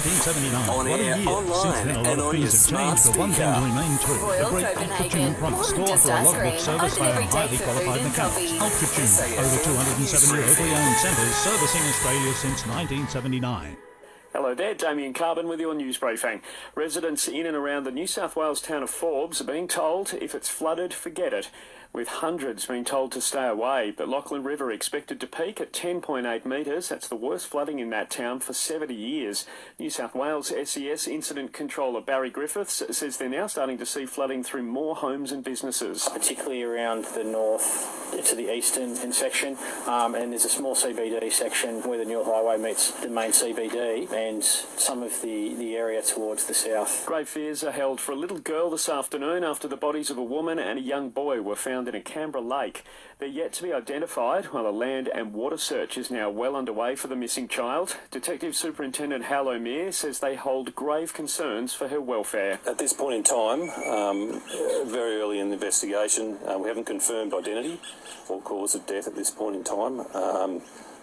1979. On What a air, year. Since online, then, a lot and of on your things have smart changed, but one thing speaker. remained true. Royal The great Copenhagen, Ultra-Tune Prompt warm store to for a logbook sunscreen, service open by our every day highly for qualified food and mechanics. coffee. Ultra-Tune, over 270 locally owned centres servicing Australia since 1979. Hello there, Damien Carven with your news briefing. Residents in and around the New South Wales town of Forbes are being told if it's flooded, forget it, with hundreds being told to stay away. But Lachlan River expected to peak at 10.8 metres. That's the worst flooding in that town for 70 years. New South Wales SES Incident Controller Barry Griffiths says they're now starting to see flooding through more homes and businesses. Particularly around the north to the eastern section, and there's a small CBD section where the Newell Highway meets the main CBD, and some of the area towards the south. Grave fears are held for a little girl this afternoon after the bodies of a woman and a young boy were found in a Canberra lake. They're yet to be identified, while a land and water search is now well underway for the missing child. Detective Superintendent Hal O'Meara says they hold grave concerns for her welfare. At this point in time, very early in the investigation, we haven't confirmed identity or cause of death at this point in time.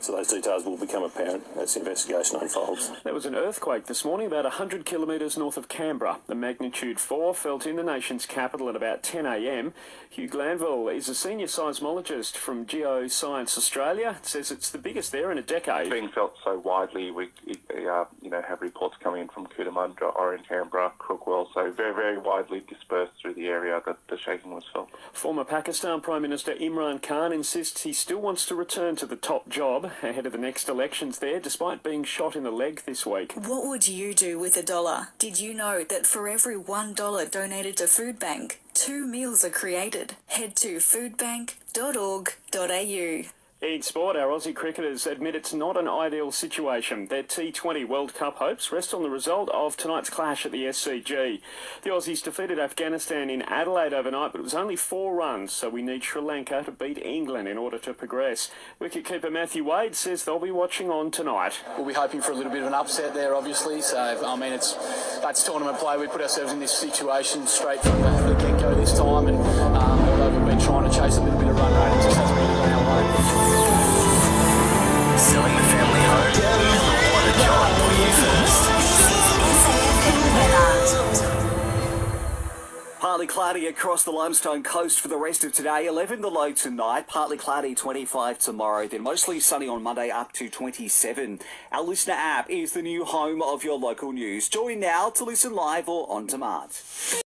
So those details will become apparent as the investigation unfolds. There was an earthquake this morning about 100 kilometres north of Canberra. The magnitude 4 felt in the nation's capital at about 10 a.m. Hugh Glanville is a senior seismologist from Geoscience Australia. Says it's the biggest there in a decade. It's being felt so widely. We have reports coming in from Cootamundra, Orange, Canberra, Crookwell, so very, very widely dispersed through the area that the shaking was felt. Former Pakistan Prime Minister Imran Khan insists he still wants to return to the top job ahead of the next elections there, despite being shot in the leg this week. What would you do with $1? Did you know that for every $1 donated to Food Bank, 2 meals are created? Head to foodbank.org.au. In sport, our Aussie cricketers admit it's not an ideal situation. Their T20 World Cup hopes rest on the result of tonight's clash at the SCG. The Aussies defeated Afghanistan in Adelaide overnight, but it was only 4 runs, so we need Sri Lanka to beat England in order to progress. Wicketkeeper Matthew Wade says they'll be watching on tonight. We'll be hoping for a little bit of an upset there, obviously. So, I mean, that's tournament play. We put ourselves in this situation straight from the get-go this time, and although we've been trying to chase a little bit of run rate, it just hasn't really gone our way. Selling the family home? What a job for you first. Partly cloudy across the Limestone coast for the rest of today. 11 the low tonight, partly cloudy 25 tomorrow, then mostly sunny on Monday up to 27. Our listener app is the new home of your local news. Join now to listen live or on demand.